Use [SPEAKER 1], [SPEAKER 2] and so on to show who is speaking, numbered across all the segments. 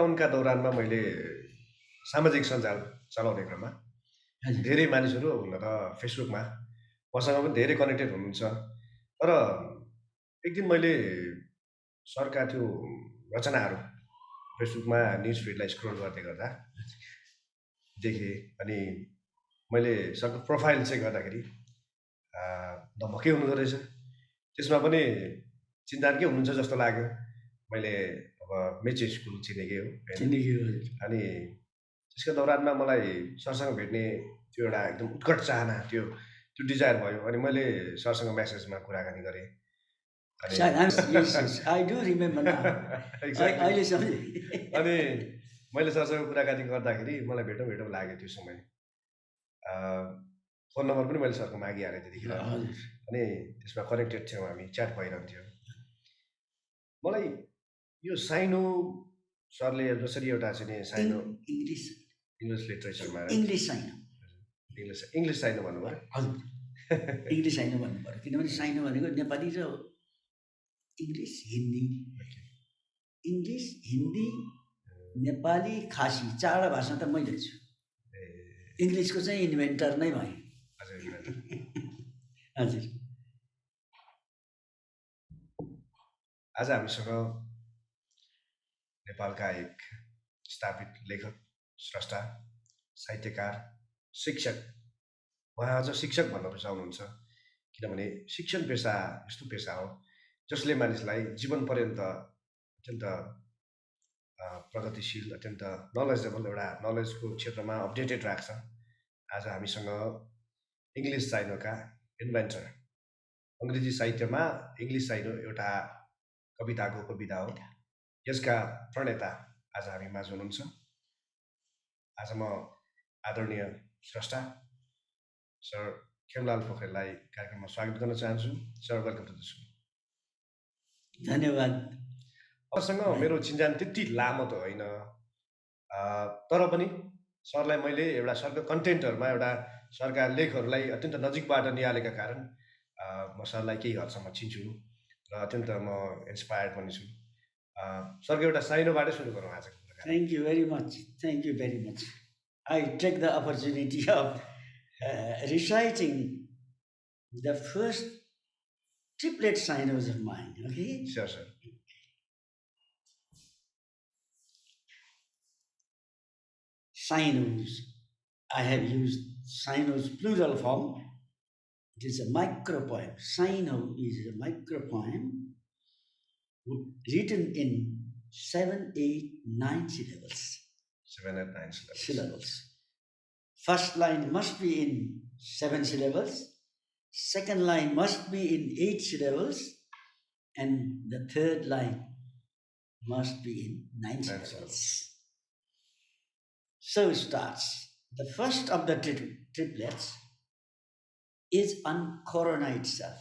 [SPEAKER 1] लकडाउनका दौरानमा मैले सामाजिक सञ्जाल चलाउने क्रममा धेरै मानिसहरू हुन त फेसबुकमा मसँग पनि धेरै कनेक्टेड हुनुहुन्छ। तर एक दिन मैले सरका त्यो रचनाहरू फेसबुकमा न्युज फिडलाई स्क्रोल गर्दै गर्दा देखेँ। अनि मैले सरको प्रोफाइल चाहिँ गर्दाखेरि धमकै हुँदो रहेछ। त्यसमा पनि चिन्तानकै हुनुहुन्छ जस्तो लाग्यो। मैले अब मेचे स्कुल चिनेकै हो, अनि त्यसको दौरानमा मलाई सरसँग भेट्ने त्यो एउटा एकदम उत्कट चाहना, त्यो डिजायर भयो। अनि मैले सरसँग म्यासेजमा कुराकानी गरेँ। अनि मैले सरसँग कुराकानी गर्दाखेरि मलाई भेटौँ लाग्यो। त्यो समय फोन नम्बर पनि मैले सरको मागिहालेँ त्यतिखेर। अनि त्यसमा कनेक्टेड थियौँ, हामी च्याट भइरहन्थ्यो। मलाई यो साइनो सरले जसरी एउटा चाहिँ साइनो इङ्ग्लिस लिटरेचरमा
[SPEAKER 2] इङ्ग्लिस साइनो
[SPEAKER 1] भन्नुभयो।
[SPEAKER 2] हजुर, इङ्ग्लिस साइनो भन्नु पऱ्यो, किनभने साइनो भनेको नेपाली र इङ्ग्लिस हिन्दी नेपाली खासी चारवटा भाषा त मैले छु। इङ्ग्लिसको चाहिँ इन्भेन्टर नै भएँ। हजुर।
[SPEAKER 1] आज हामीसँग नेपालका एक स्थापित लेखक, स्रष्टा, साहित्यकार, शिक्षक, उहाँ अझ शिक्षक भन्न रुचाउनुहुन्छ। किनभने शिक्षण पेसा यस्तो पेसा हो जसले मानिसलाई जीवन पर्यन्त अत्यन्त प्रगतिशील, अत्यन्त नलेजेबल, एउटा नलेजको क्षेत्रमा अपडेटेड राख्छ। आज हामीसँग इङ्ग्लिस साइनोका इन्भेन्टर, अङ्ग्रेजी साहित्यमा इङ्ग्लिस साइनो एउटा कविताको कविता हो, यसका प्रणेता आज हामी माझ हुनुहुन्छ। आज म आदरणीय स्रष्टा सर खेमलाल पोखरेललाई कार्यक्रममा स्वागत गर्न चाहन्छु। Sir, welcome to the so.
[SPEAKER 2] धन्यवाद।
[SPEAKER 1] सरसँग मेरो चिन्जान त्यति लामो त होइन, तर पनि सरलाई मैले एउटा सरको कन्टेन्टहरूमा, एउटा सरका लेखहरूलाई अत्यन्त नजिकबाट निहालेका कारण म सरलाई केही हदसम्म चिन्छु र अत्यन्त म इन्सपायर्ड पनि छु। सरको एउटा साइनोबाटै सुरु गरौँ आज।
[SPEAKER 2] Thank you very much. I take the opportunity of reciting the first triplet Sainos of mine. Okay?
[SPEAKER 1] Sure, sir.
[SPEAKER 2] Sainos. I have used Sainos plural form. It is a micropoem. Saino is a micropoem written in 7, 8, 9 syllables.
[SPEAKER 1] 7, 8, 9 syllables.
[SPEAKER 2] First line must be in 7 syllables. Second line must be in 8 syllables. And the third line must be in 9 syllables. So it starts. The first of the triplets is on Corona itself.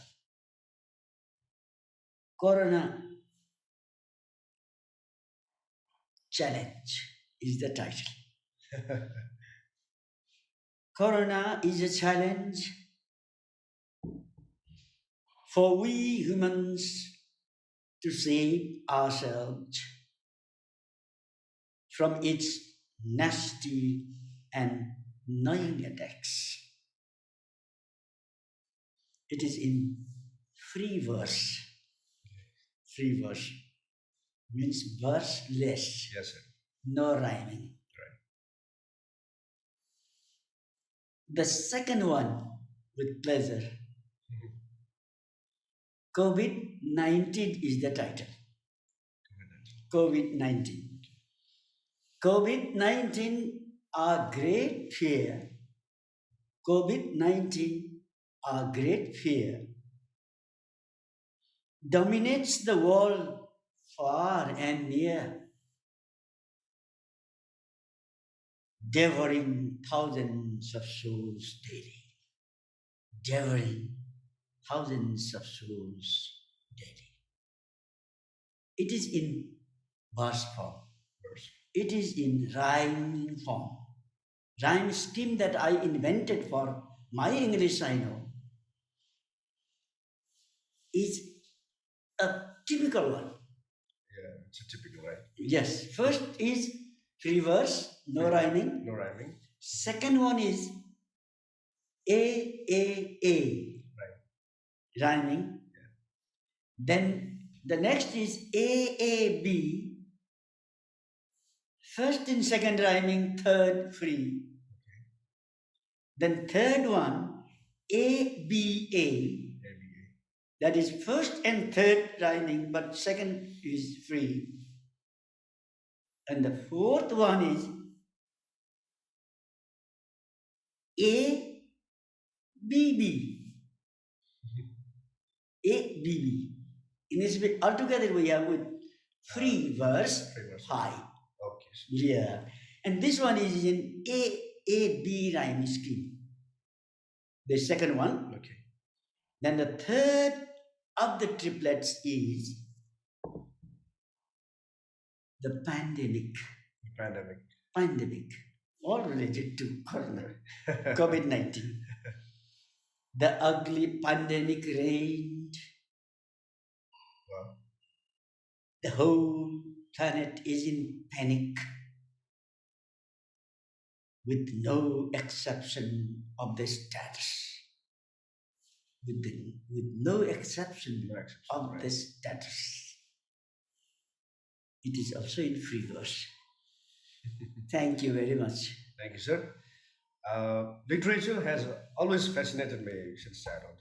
[SPEAKER 2] Corona Challenge is the title. Corona is a challenge for we humans to save ourselves from its nasty and annoying attacks. It is in free verse. Free verse means verseless.
[SPEAKER 1] Yes, sir.
[SPEAKER 2] No rhyming. The second one, with pleasure. COVID-19 is the title. COVID-19. COVID-19, our great fear. COVID-19, our great fear, dominates the world far and near, devouring thousands of souls daily. Devouring thousands of souls daily. It is in verse form. It is in rhyming form. Rhyme scheme that I invented for my English Saino is a typical one.
[SPEAKER 1] Yeah. It's a typical, right?
[SPEAKER 2] Yes, first is free verse, no rhyming.
[SPEAKER 1] No rhyming.
[SPEAKER 2] Second one is A, rhyming. Then the next is A, first and second rhyming, third free. Then third one, ABA, that is first and third rhyming, but second is free. And the fourth one is ABB. ABB. In this way, altogether we have with free verse, high.
[SPEAKER 1] Okay.
[SPEAKER 2] Yeah. And this one is in AAB rhyme scheme. The second one.
[SPEAKER 1] Okay.
[SPEAKER 2] Then the third of the triplets is the pandemic. Pandemic. All related to COVID-19. The ugly pandemic reigned.
[SPEAKER 1] Wow.
[SPEAKER 2] The whole planet is in panic, with no exception of the status. With no exception of the status. It is also in free verse. Thank you very much.
[SPEAKER 1] Thank you, sir. Literature has always fascinated me since childhood.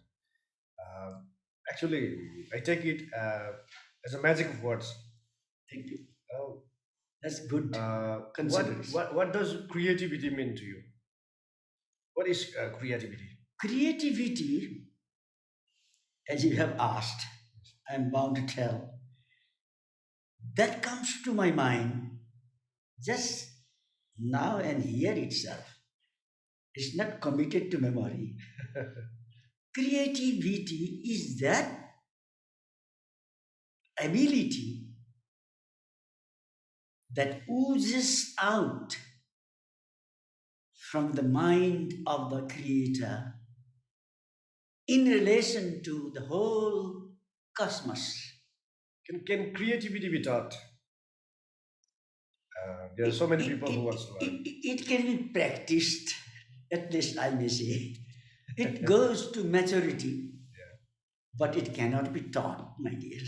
[SPEAKER 1] Actually, I take it as a magic of words.
[SPEAKER 2] Thank you.
[SPEAKER 1] Uh,
[SPEAKER 2] That's good.
[SPEAKER 1] what does creativity mean to you? What is creativity?
[SPEAKER 2] Creativity, as you have asked, I'm bound to tell, that comes to my mind just now and here itself. It's not committed to memory. Creativity is that ability that oozes out from the mind of the creator in relation to the whole cosmos.
[SPEAKER 1] Can creativity be taught? There are so many people who want to learn.
[SPEAKER 2] It can be practiced, at least I may say. It goes to maturity, but it cannot be taught, my dear.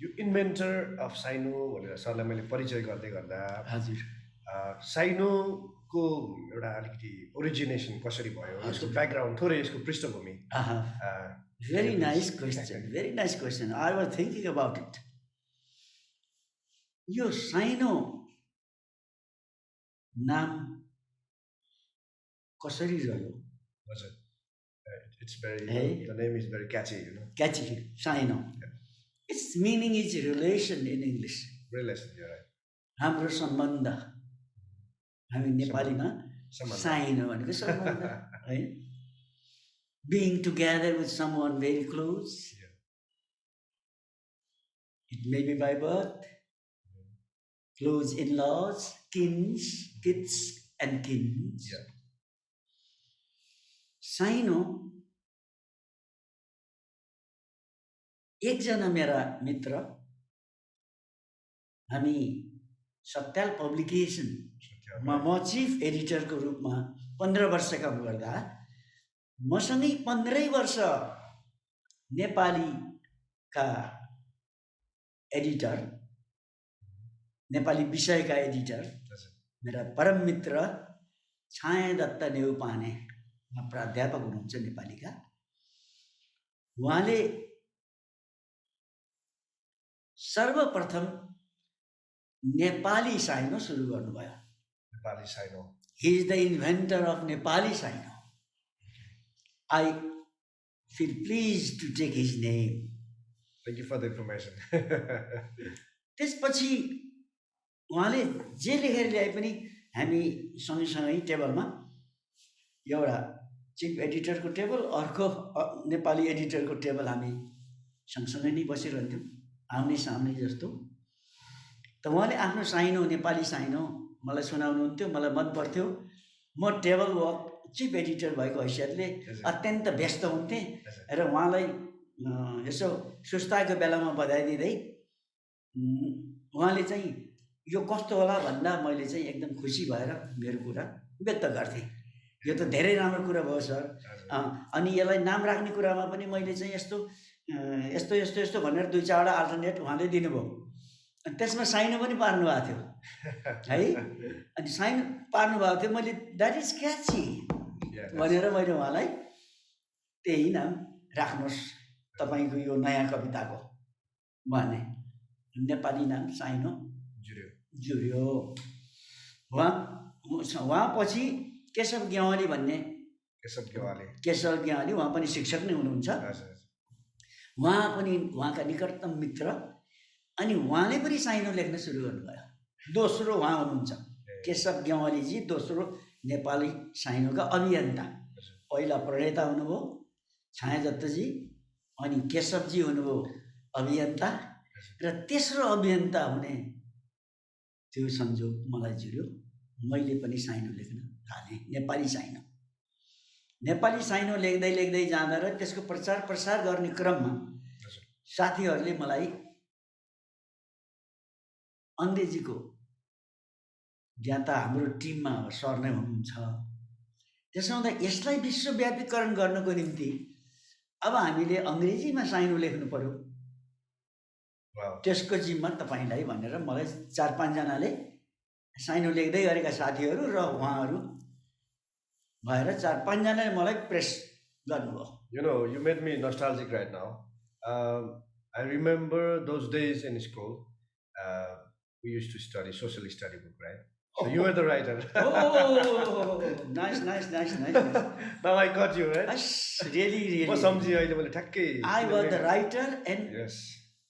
[SPEAKER 1] You inventor of Saino भनेर सरलाई मैले परिचय गर्दै गर्दा
[SPEAKER 2] हजुर
[SPEAKER 1] साइनोको एउटा अलिकति origination कसरी भयो यसको ब्याकग्राउन्ड थोरै यसको पृष्ठभूमि
[SPEAKER 2] Very nice question. Very nice question. I was thinking about it. यो साइनो नाम कसरी रह्यो?
[SPEAKER 1] हजुर it's very the name is very catchy,
[SPEAKER 2] Catchy, Saino. Its meaning is relation in English.
[SPEAKER 1] Relation, yeah, right.
[SPEAKER 2] हाम्रो सम्बन्ध, हामी नेपालीमा साइनो भनेको सम्बन्ध है. Being together with someone very close. It may be by birth, close in-laws, kids and kins. साइनो एकजना मेरा मित्र, हामी सत्याल पब्लिकेसनमा म चिफ एडिटरको रूपमा 15 वर्ष काम गर्दा मसँगै 15 वर्ष नेपालीका एडिटर, नेपाली विषयका एडिटर मेरा परम मित्र छाया दत्त नेउपाने प्राध्यापक हुनुहुन्छ नेपालीका. उहाँले सर्वप्रथम नेपाली साइनो सुरु गर्नुभयो.
[SPEAKER 1] Nepali Saino.
[SPEAKER 2] He is the inventor of Nepali Saino. I feel pleased to take his name.
[SPEAKER 1] Thank you for the information.
[SPEAKER 2] त्यसपछि उहाँले जे लेखेर ल्याए पनि हामी सँगै टेबलमा एउटा चिफ एडिटरको टेबल, अर्को नेपाली एडिटरको टेबल हामी सँगसँगै नै बसिरहन्थ्यौँ, आउने सामने जस्तो. त उहाँले आफ्नो साइनो, नेपाली साइनो मलाई सुनाउनुहुन्थ्यो, मलाई मन पर्थ्यो. म टेबल वर्क चिफ एडिटर भएको हैसियतले अत्यन्त व्यस्त हुन्थेँ र उहाँलाई यसो सुस्ताएको बेलामा बधाई दिँदै उहाँले चाहिँ यो कस्तो होला भन्दा मैले चाहिँ एकदम खुसी भएर मेरो कुरा व्यक्त गर्थेँ। यो त धेरै राम्रो कुरा भयो सर। अनि यसलाई नाम राख्ने कुरामा पनि मैले चाहिँ यस्तो यस्तो यस्तो यस्तो भनेर 2-4वटा अल्टरनेट उहाँले दिनुभयो। अनि त्यसमा साइनो पनि पार्नु भएको थियो है। अनि साइनो पार्नु भएको थियो। मैले द्याट इज क्याची भनेर मैले उहाँलाई त्यही नाम राख्नुहोस् तपाईँको यो नयाँ कविताको भने। नेपाली नाम साइनो जुर्यो। उहाँ पछि केशव गेवाली भन्ने केशव गेवाली उहाँ पनि शिक्षक नै हुनुहुन्छ। उहाँ पनि उहाँका निकटतम मित्र। अनि उहाँले पनि साइनो लेख्न सुरु गर्नुभयो। दोस्रो उहाँ हुनुहुन्छ केशव गेवालीजी, दोस्रो नेपाली साइनोका अभियन्ता। पहिला प्रणेता हुनुभयो छाया दत्तजी, अनि केशवजी हुनुभयो अभियन्ता, र तेस्रो अभियन्ता हुने त्यो संयोग मलाई जुर्यो। मैले पनि साइनो लेख्न थालेँ, नेपाली साइनो। नेपाली साइनो लेख्दै लेख्दै जाँदा र त्यसको प्रचार प्रसार गर्ने क्रममा साथीहरूले मलाई अङ्ग्रेजीको ज्ञाता हाम्रो टिममा सर नै हुनुहुन्छ। त्यसो हुँदा यसलाई विश्वव्यापीकरण गर्नको निम्ति अब हामीले अङ्ग्रेजीमा साइनो लेख्नु पर्यो, त्यसको जिम्मा तपाईँलाई भनेर मलाई 4-5 जनाले साइनो लेख्दै गरेका साथीहरू र उहाँहरू भएर 4-5 जनाले मलाई प्रेस गर्नुभयो।
[SPEAKER 1] You know, you made me nostalgic right now. I remember those days in school. We used to study social study book, right? So you were the writer.
[SPEAKER 2] Oh, nice.
[SPEAKER 1] Now I got you, right?
[SPEAKER 2] Really. I was the writer and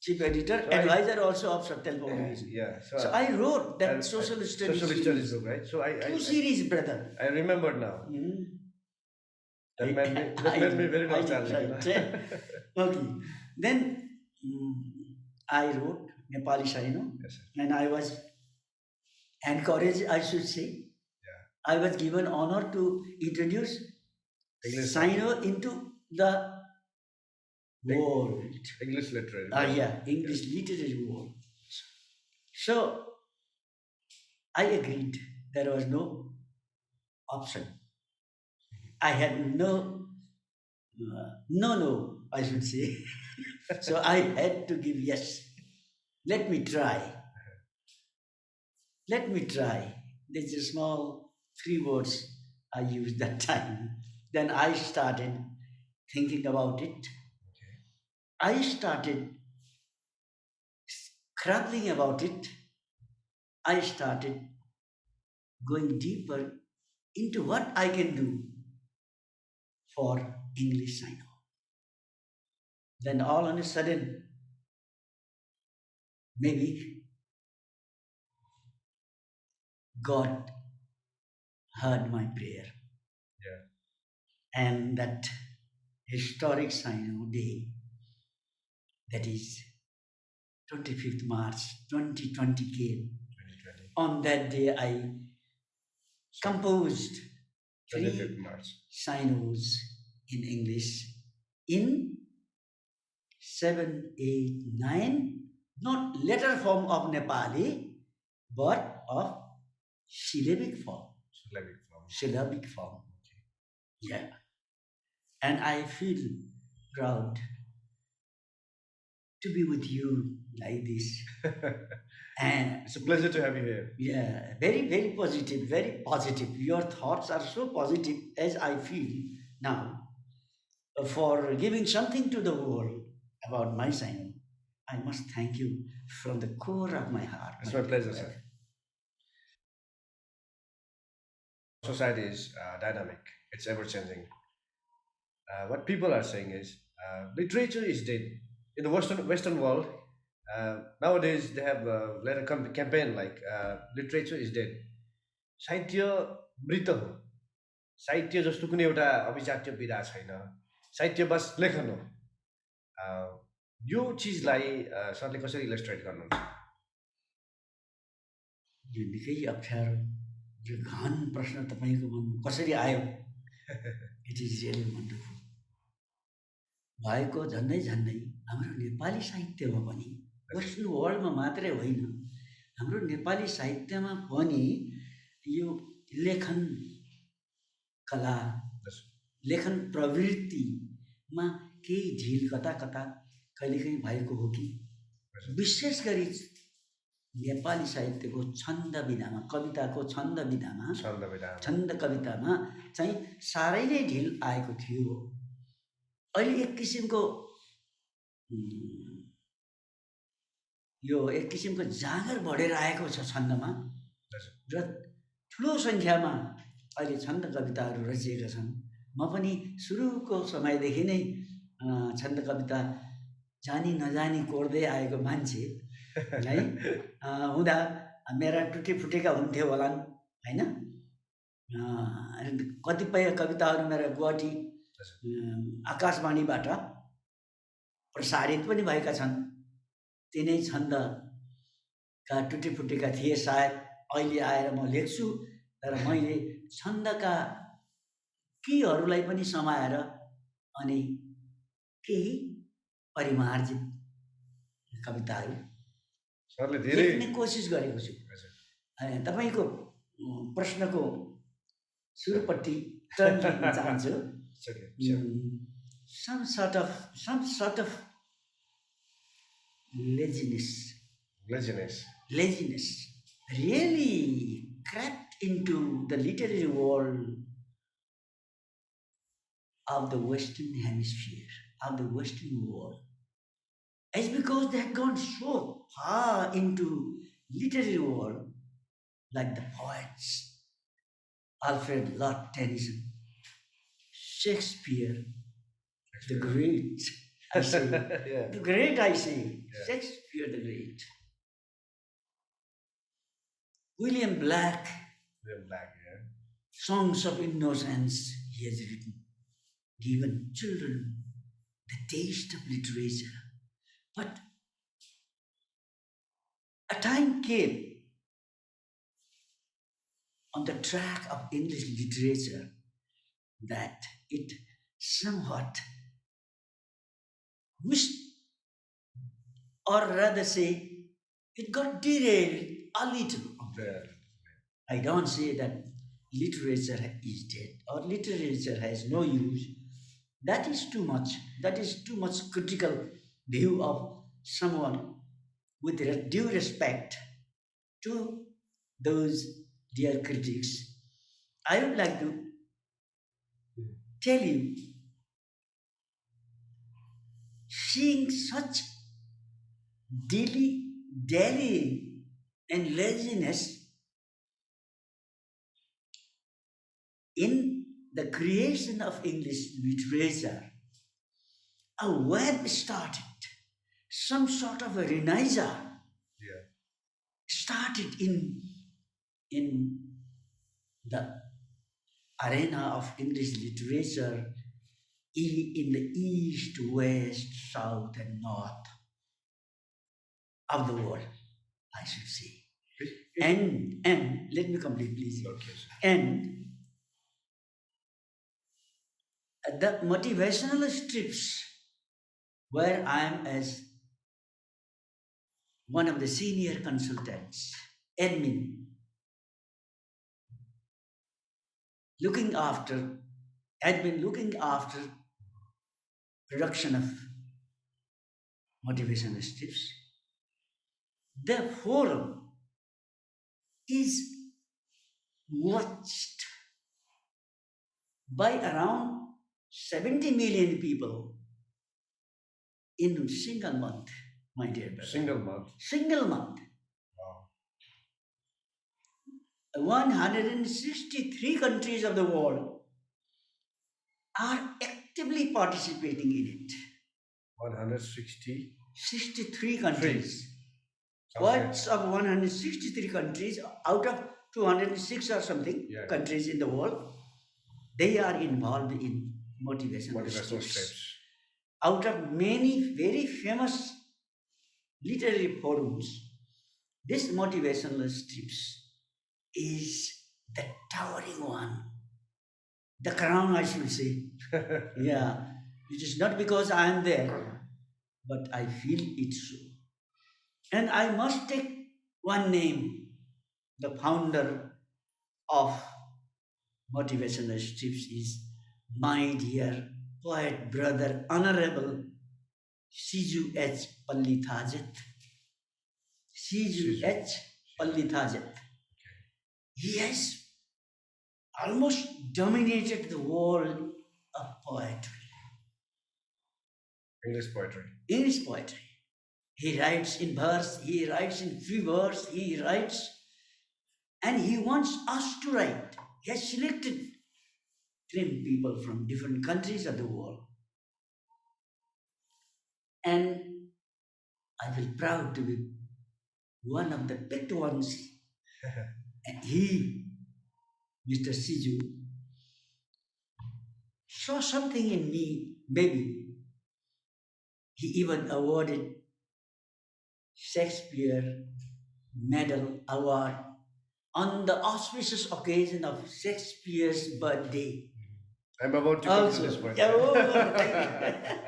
[SPEAKER 2] chief editor, advisor also of Untitled Chapter. So I wrote that social studies book,
[SPEAKER 1] right? So I
[SPEAKER 2] 2 series, brother.
[SPEAKER 1] I remember now. That made me very nostalgic.
[SPEAKER 2] Okay. Then I wrote Nepali Saino, and I was encouraged, I should say. I was given honor to introduce Saino into the world.
[SPEAKER 1] English literature.
[SPEAKER 2] English literature world. So I agreed. There was no option. I had no, I should say. So I had to give yes. Let me try. There's a small 3 words I used that time. Then I started thinking about it. I started scrabbling about it. I started going deeper into what I can do for English Saino. Then all on a sudden, maybe God heard my prayer. And that historic Saino day, that is 25th March 2020 came. On that day, I composed 3 Sainos in English in 7, 8, 9, not letter form of Nepali, but of syllabic form. Yeah. And I feel proud to be with you like this. And
[SPEAKER 1] it's a pleasure to have you here.
[SPEAKER 2] Yeah, very, very positive, very positive. Your thoughts are so positive as I feel now. For giving something to the world about my Saino, I must thank you from the core of my heart.
[SPEAKER 1] It's my pleasure, sir. Society is dynamic. It's ever-changing. What people are saying is literature is dead. In the Western world, nowadays they have led a campaign like literature is dead. साहित्य मृत हो। साहित्य जस्तो कुनै एउटा अभिजात्य विधा छैन। साहित्य बस लेखन हो। यो चिजलाई सरले कसरी इलस्ट्रेट गर्नुहुन्छ?
[SPEAKER 2] यो निकै अप्ठ्यारो, यो गहन प्रश्न तपाईको मनमा कसरी आयो? It is really wonderful. भएको झन्डै झन्डै हाम्रो नेपाली साहित्यमा पनि वेस्टर्न वर्ल्डमा मात्रै होइन हाम्रो नेपाली साहित्यमा पनि यो लेखन कला लेखन प्रवृत्तिमा केही ढिल कता कता कहिलेकाहीँ भएको हो कि विशेष गरी नेपाली साहित्यको छन्द विधामा कविताको छन्द विधामा छन्द कवितामा चाहिँ साह्रै नै ढिल आएको थियो। अहिले एक किसिमको जाँगर बढेर आएको छ छन्दमा र ठुलो सङ्ख्यामा अहिले छन्द कविताहरू रचिएका छन्। म पनि सुरुको समयदेखि नै छन्द कविता जानी नजानी कोर्दै आएको मान्छे है हुँदा मेरा टुटी फुटेका हुन्थ्यो होलान् होइन। कतिपय कविताहरू मेरा गुवाहाटी आकाशवाणीबाट प्रसारित पनि भएका छन्। तिनै छन्दका टुटी फुटेका थिए सायद अहिले आएर म लेख्छु तर मैले छन्दका केहीहरूलाई पनि समाएर अनि केही परिमार्जित कविताहरू लेख्ने कोसिस गरेको छु। तपाईँको प्रश्नको सुरुपट्टि टर्न लिन चाहन्छु। some sort of laziness really crept into the literary world of the Western Hemisphere, of the Western world. It's because they had gone so far into literary world, like the poets, Alfred Lord Tennyson, Shakespeare, the great, I say, the great, I say, Shakespeare the great. William Black, Songs of Innocence, he has written, given children the taste of literature. But a time came on the track of English literature that it somewhat missed, or rather say, it got derailed a little. I don't say that literature is dead or literature has no use. That is too much. That is too much critical view of someone. With due respect to those dear critics, I would like to tell you, seeing such dallying and laziness in the creation of English literature, a web started, some sort of a renaissance started in the arena of English literature in the east, west, south, and north of the world, I should say. And let me complete, please. Okay, and the motivational strips where I am as one of the senior consultants, admin, looking after production of motivational strips. The forum is watched by around 70 million people in a single month, my dear brother. Single month. Wow. 163 countries of the world are actively participating in it. 63 countries. What's of 163 countries out of 206 or something countries in the world, they are involved in motivational strips. Out of many very famous literary forums, this motivational strips is the towering one, the crown, I should say. It is not because I am there, but I feel it so. And I must take one name, the founder of motivational tips is my dear poet brother, Honorable Siju H. Pallithajet. Siju H. Pallithajet. He has almost dominated the world of poetry,
[SPEAKER 1] English poetry.
[SPEAKER 2] English poetry. He writes in verse, he writes in free verse, he writes, and he wants us to write. He has selected 10 people from different countries of the world. And I feel proud to be one of the picked ones. And he, Mr. Siju, saw something in me, maybe. He even awarded Shakespeare Medal Award on the auspicious occasion of Shakespeare's birthday.
[SPEAKER 1] I'm about to come to
[SPEAKER 2] Also,
[SPEAKER 1] this point.
[SPEAKER 2] yeah, oh, thank you.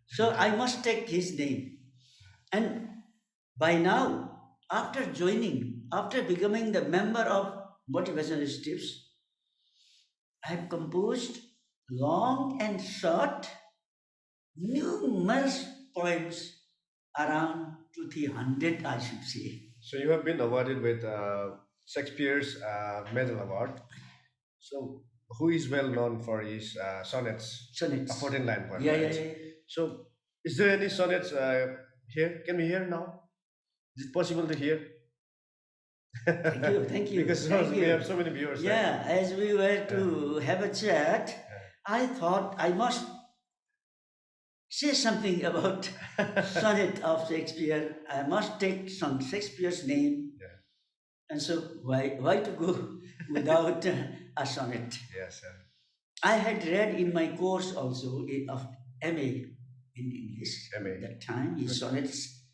[SPEAKER 2] So I must take his name. And by now, after joining, after becoming the member of Motivational Tips, I have composed long and short, numerous poems, around 200-300, I should say.
[SPEAKER 1] So you have been awarded with Shakespeare's Medal Award. So who is well known for his sonnets, a
[SPEAKER 2] Sonnets.
[SPEAKER 1] 14-line poem,
[SPEAKER 2] Yeah,
[SPEAKER 1] right?
[SPEAKER 2] yeah, yeah.
[SPEAKER 1] So is there any sonnets here? Can we hear now? Is it possible to hear?
[SPEAKER 2] Thank you, thank you.
[SPEAKER 1] Because
[SPEAKER 2] thank
[SPEAKER 1] we
[SPEAKER 2] you.
[SPEAKER 1] have so many viewers. Right?
[SPEAKER 2] Yeah, as we were to have a chat, I thought I must say something about sonnet of Shakespeare. I must take some Shakespeare's name.
[SPEAKER 1] Yeah.
[SPEAKER 2] And so why to go without a sonnet?
[SPEAKER 1] Yes.
[SPEAKER 2] I had read in my course also of MA in English.
[SPEAKER 1] MA.
[SPEAKER 2] At that time, his sonnets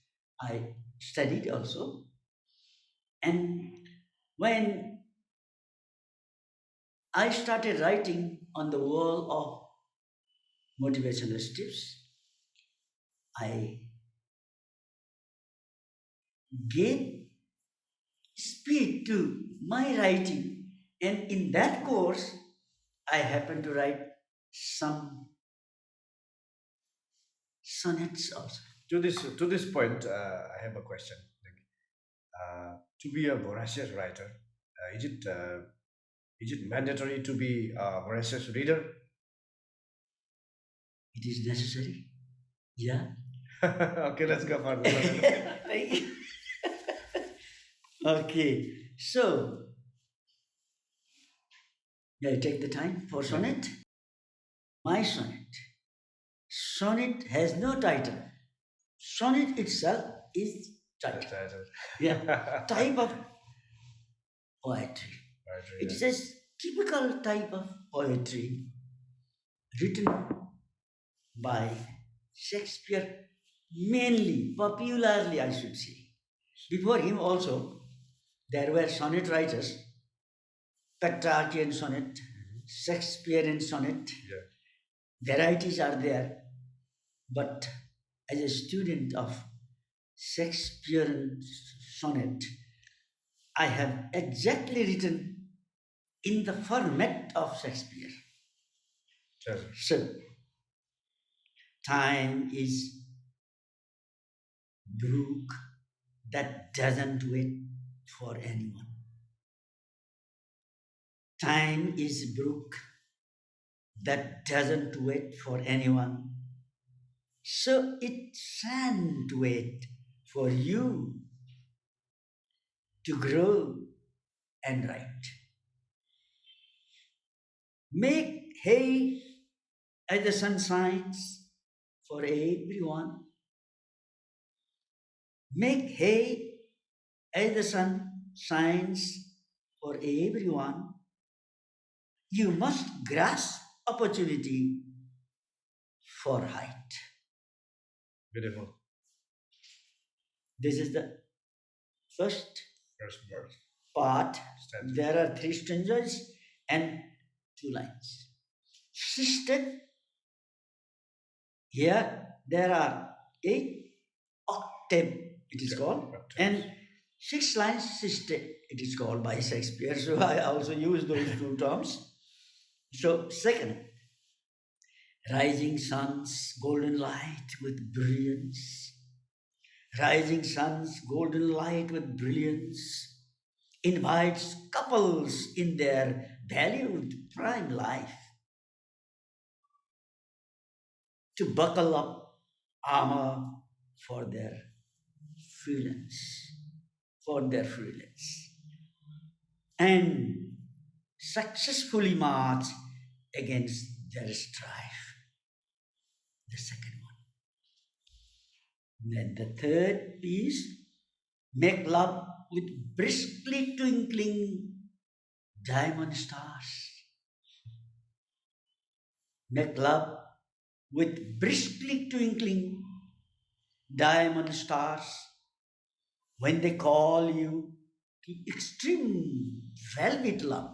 [SPEAKER 2] I studied also. And when I started writing on the wall of motivational tips, I gave speed to my writing, and in that course, I happened to write some sonnets also.
[SPEAKER 1] To this point, I have a question. Like, to be a voracious writer, is it mandatory to be a voracious reader?
[SPEAKER 2] It is necessary. Yeah.
[SPEAKER 1] Okay, let's go further.
[SPEAKER 2] Thank you. Okay, so may I take the time for sonnet? My sonnet. Sonnet has no title. Sonnet itself is title.
[SPEAKER 1] Title.
[SPEAKER 2] Yeah, type of poetry.
[SPEAKER 1] Poetry,
[SPEAKER 2] It
[SPEAKER 1] yeah.
[SPEAKER 2] is a typical type of poetry written by Shakespeare, mainly, popularly, I should say. Before him also, there were sonnet writers, Petrarchian sonnet, Shakespearean sonnet.
[SPEAKER 1] Yeah.
[SPEAKER 2] Varieties are there, but as a student of Shakespearean sonnet, I have exactly written in the format of Shakespeare.
[SPEAKER 1] Yes.
[SPEAKER 2] So, time is brook that doesn't wait for anyone. Time is brook that doesn't wait for anyone. So it shan't wait for you to grow and write. Make hay as the sun shines for everyone. Make hay as the sun shines for everyone. You must grasp opportunity for height.
[SPEAKER 1] Beautiful.
[SPEAKER 2] This is the first
[SPEAKER 1] First verse.
[SPEAKER 2] part.
[SPEAKER 1] Stanza.
[SPEAKER 2] There are 3 stanzas and 2 lines. Sister, Here there are 8 octave, it is called, and 6 lines system, it is called by Shakespeare. So I also use those two terms. So, second, rising sun's golden light with brilliance. Rising sun's golden light with brilliance invites couples in their valued prime life to buckle up armor for their freelance, and successfully march against their strife. The second one. Then the third piece, make love with briskly twinkling diamond stars. Make love with briskly twinkling diamond stars when they call you to extreme velvet love.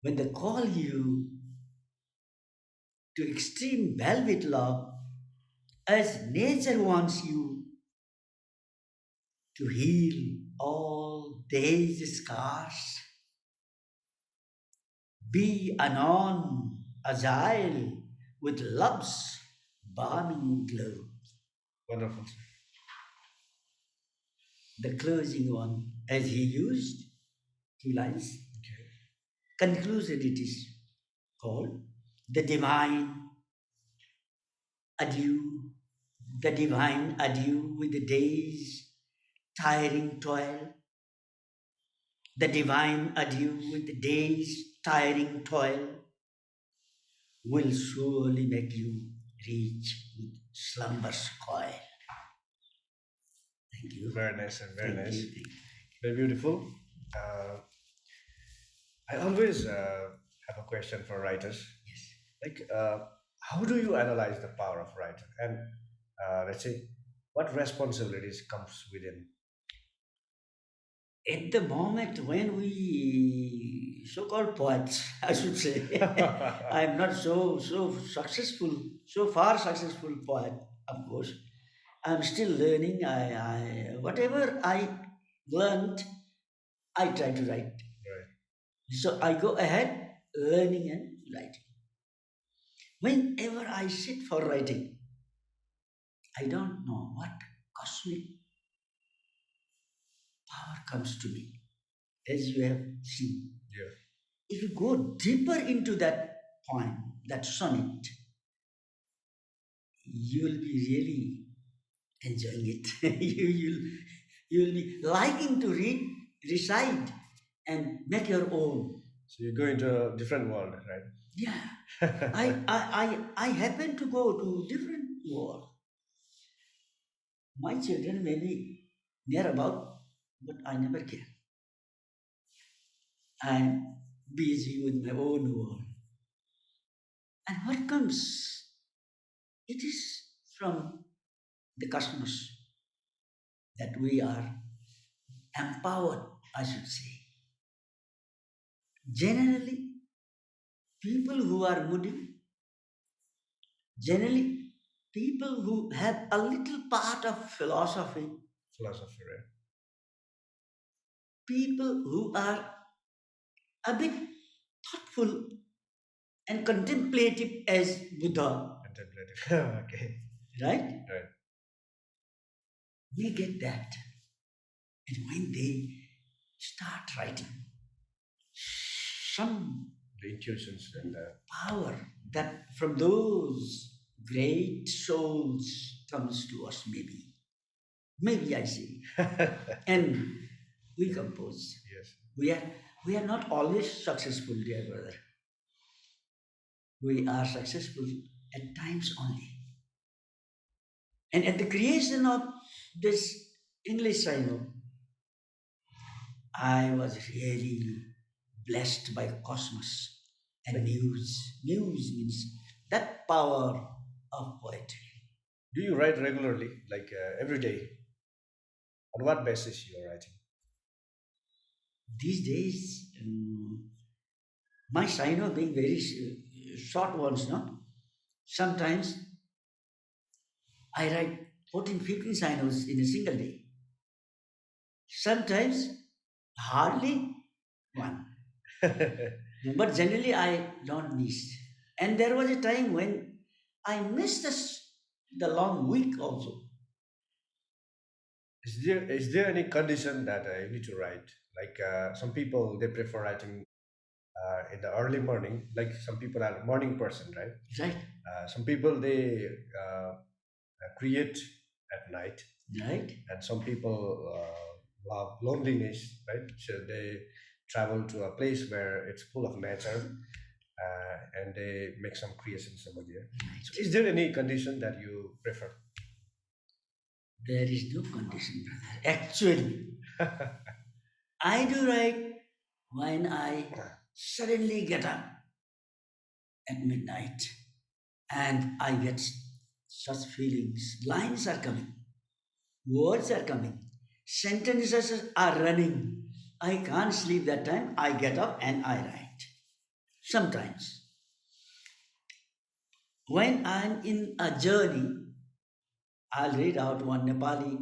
[SPEAKER 2] When they call you to extreme velvet love, as nature wants you to heal all day's scars. Be anon agile with love's balming glow.
[SPEAKER 1] Wonderful.
[SPEAKER 2] The closing one, as he used 2 lines, concluded it is called the divine adieu, the divine adieu with the day's tiring toil, the divine adieu with the day's tiring toil will surely make you reach with slumber's coil. Thank you.
[SPEAKER 1] Very nice and very
[SPEAKER 2] Thank
[SPEAKER 1] nice.
[SPEAKER 2] you.
[SPEAKER 1] Very beautiful. I always have a question for writers.
[SPEAKER 2] Yes.
[SPEAKER 1] Like, how do you analyze the power of writer? And let's say, what responsibilities comes within?
[SPEAKER 2] At the moment when we so-called poets, I should say, I am not so successful, so far successful poet, of course. I'm still learning. I whatever I learned, I try to write.
[SPEAKER 1] Right.
[SPEAKER 2] So I go ahead learning and writing. Whenever I sit for writing, I don't know what cosmic power comes to me, as you have seen.
[SPEAKER 1] Yeah.
[SPEAKER 2] If you go deeper into that point, that sonnet, you will be really enjoying it. You'll be liking to read, recite, and make your own.
[SPEAKER 1] So you go into a different world, right?
[SPEAKER 2] Yeah, I happen to go to different world. My children may be near about, but I never care. I'm busy with my own world. And what comes? It is from the cosmos that we are empowered, I should say. Generally, people who are moody, generally, people who have a little part of philosophy,
[SPEAKER 1] Philosophy, right?
[SPEAKER 2] people who are a bit thoughtful and contemplative as Buddha,
[SPEAKER 1] Contemplative. Okay.
[SPEAKER 2] right?
[SPEAKER 1] Right.
[SPEAKER 2] We get that. And when they start writing, some
[SPEAKER 1] The intuitions and
[SPEAKER 2] power that from those great souls comes to us, maybe. Maybe I say. And we compose.
[SPEAKER 1] yes.
[SPEAKER 2] We are not always successful, dear brother. We are successful at times only. And at the creation of this English Saino, I was really blessed by cosmos and muse. Muse means that power of poetry.
[SPEAKER 1] Do you write regularly, like every day? On what basis you are writing?
[SPEAKER 2] These days, my Saino being very short ones, no? Sometimes I write 14, 15 Sainos in a single day. Sometimes hardly one. But generally I don't miss. And there was a time when I missed the long week also.
[SPEAKER 1] Is there any condition that you need to write? Like some people they prefer writing in the early morning. Like some people are morning person, right?
[SPEAKER 2] Right?
[SPEAKER 1] Some people they create at night,
[SPEAKER 2] Right?
[SPEAKER 1] and some people love loneliness, right? So they travel to a place where it's full of nature, and they make some creations over there. So,
[SPEAKER 2] Right.
[SPEAKER 1] is there any condition that you prefer?
[SPEAKER 2] There is no condition, brother. Actually, I do write when I suddenly get up at midnight and I get such feelings. Lines are coming, words are coming, sentences are running. I can't sleep that time. I get up and I write. Sometimes, when I'm in a journey, I'll read out one Nepali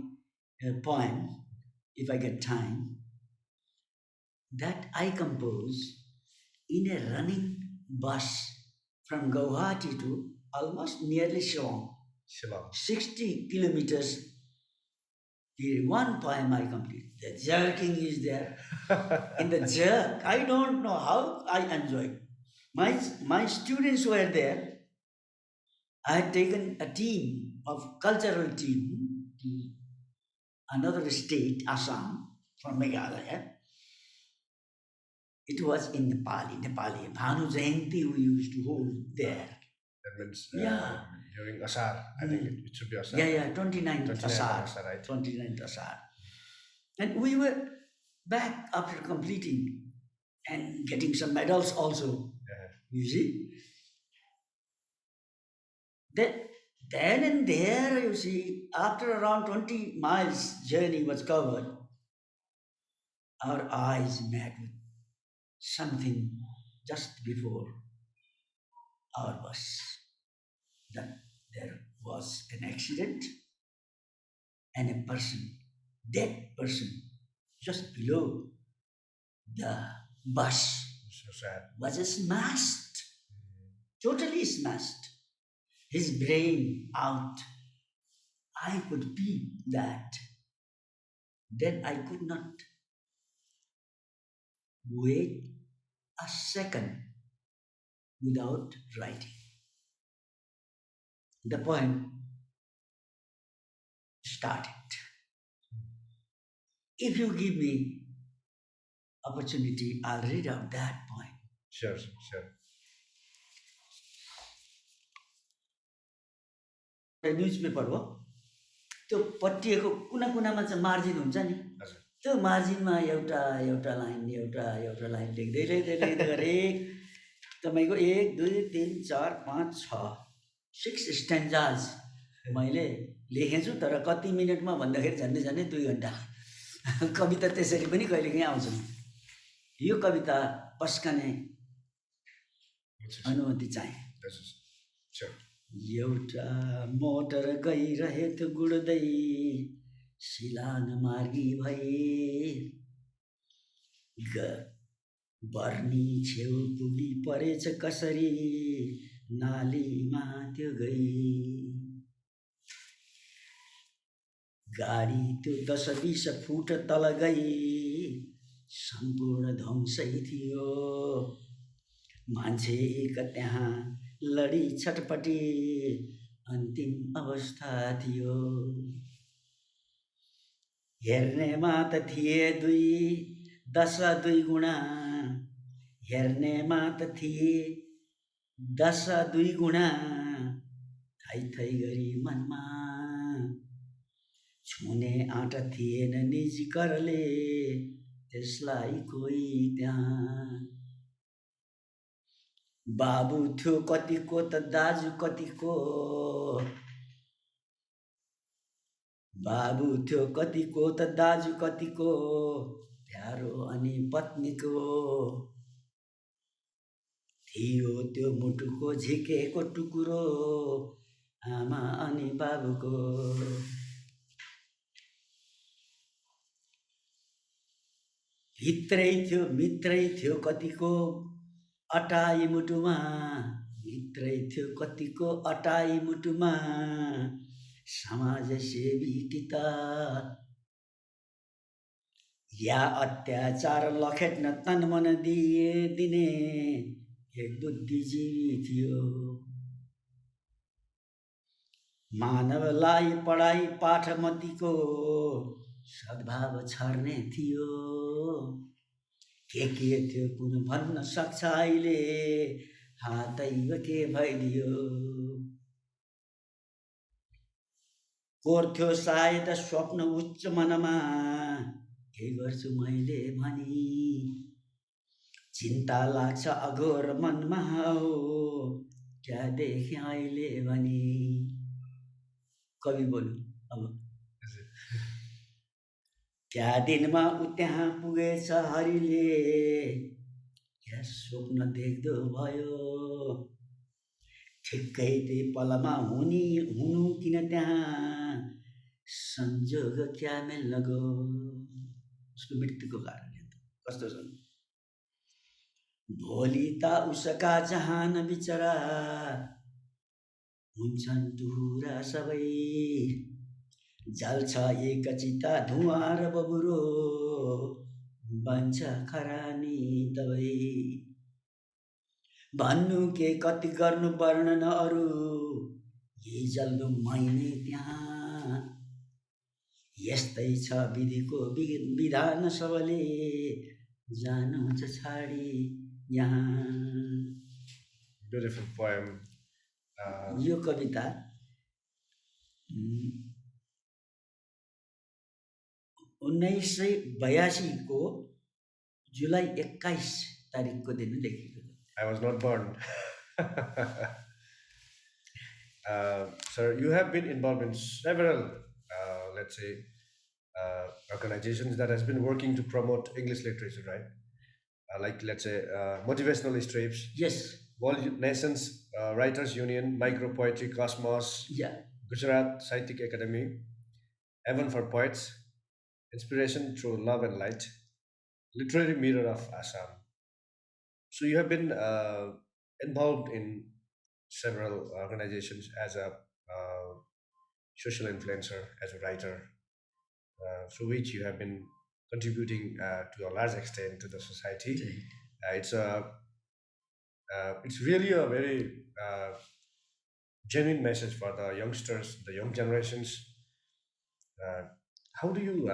[SPEAKER 2] poem if I get time that I compose in a running bus from Guwahati to almost nearly Shillong,
[SPEAKER 1] Shillong.
[SPEAKER 2] 60 kilometers. The one poem I complete. The jerking is there. In the jerk, I don't know how I enjoy. My students were there. I had taken a team of cultural team to another state, Assam, from Meghalaya. It was in Nepali. Bhanu Jayanti we used to hold there.
[SPEAKER 1] That means
[SPEAKER 2] Yeah.
[SPEAKER 1] during Asar, I think it should be Asar.
[SPEAKER 2] Yeah, 29th
[SPEAKER 1] 29th
[SPEAKER 2] Asar.
[SPEAKER 1] Asar, right?
[SPEAKER 2] 29th Asar. And we were back after completing and getting some medals also.
[SPEAKER 1] Yeah.
[SPEAKER 2] You see? Then and there, you see, after around 20 miles journey was covered, our eyes met with something just before our bus. That there was an accident and a person, dead person, just below the bus
[SPEAKER 1] So sad.
[SPEAKER 2] was smashed, totally smashed. His brain out. I could be that. Then I could not wait a second without writing. The poem started. If you give me opportunity, I'll read out that poem.
[SPEAKER 1] Sure, sure.
[SPEAKER 2] Newspaper हो त्यो पट्टिएको कुना कुनामा चाहिँ margin हुन्छ नि
[SPEAKER 1] हजुर।
[SPEAKER 2] त्यो मार्जिनमा एउटा एउटा लाइन एउटा लाइन लेख्दै लेख्दै लेख्दै गरे तपाईँको 1 2 3 4 5 6 6 स्ट्यान्जाज मैले लेखेछु तर कति मिनटमा भन्दाखेरि झन्डै झन्डै 2 घन्टा कविता त्यसरी पनि कहिलेकाहीँ आउँछन् यो कविता पस्कने अनुमति चाहिँ
[SPEAKER 1] Sure.
[SPEAKER 2] एउटा मोटर गइरहेथ्यो गुड्दै सिलान मार्गी भई बर्नी छेउ पुगी परेछ कसरी नालीमा त्यो गई गाडी त्यो 10-20 फुट तल गई सम्पूर्ण ध्वंसै थियो मान्छे एक त्यहाँ लडी छटपटी अन्तिम अवस्था थियो हेर्नेमा त थिए 2 गुणा हेर्नेमा त थिए 2 गुणा थै गरी मनमा छुने आँटा थिएन निजी करले त्यसलाई कोही त्यहाँ बाबु थियो कतिको त दाजु कतिको बाबु थियो कतिको त दाजु कतिको प्यारो अनि पत्नीको थियो त्यो मुटुको झिकेको टुकुरो आमा अनि बाबुको भित्रै थियो मित्रै थियो कतिको अटाई मुटुमा भित्रै थियो कतिको अटाई मुटुमा समाजसेवी कि त या अत्याचार लखेट्न तन मन दिने एक बुद्धिजीवी थियो मानवलाई पढाइ पाठमतीको सद्भाव छर्ने थियो के थियो कुन भन्न सक्छ अहिले हातैव के भइदियो कोर्थ्यो सायद स्वप्न उच्च मनमा के गर्छु मैले भनी चिन्ता लाग्छ अघोर मनमा हो क्या देखेँ अहिले भनी कवि बोल्नु अब क्या दिनमा उ त्यहाँ पुगेछ हरिले क्या स्वप्न देख्दो भयो ठिक्कै त्यही पलमा हुनु किन त्यहाँ संजोग क्या मिल्न गो उसको मृत्युको कारणले कस्तो छ भोलि त उसका जहान बिचरा हुन्छन् टुहुरा सबै जल्छ एकचिता धुवा र बबुरो बन्छ खरानी तबै भन्नु के कति गर्नु वर्णन अरू यही जल्नु मैने त्यहाँ यस्तै छ विधिको विधान सबले जानुहुन्छ छाडी यहाँ
[SPEAKER 1] Beautiful poem.
[SPEAKER 2] यो कविता 1982 को जुलाई 21 तारिखको दिन लेखिएको
[SPEAKER 1] I was not born. Sir, you have been involved in several, let's say, organizations that has been working to promote English literature, right? Like, let's say, motivational strips,
[SPEAKER 2] Yes,
[SPEAKER 1] World Nations Writers Union, Micro Poetry Cosmos,
[SPEAKER 2] yeah,
[SPEAKER 1] Gujarat Sahityik Academy, Heaven for Poets, Inspiration Through Love and Light, Literary Mirror of Assam. So you have been involved in several organizations as a social influencer, as a writer, through which you have been contributing to a large extent to the society. It's really a very genuine message for the youngsters, the young generations. How do you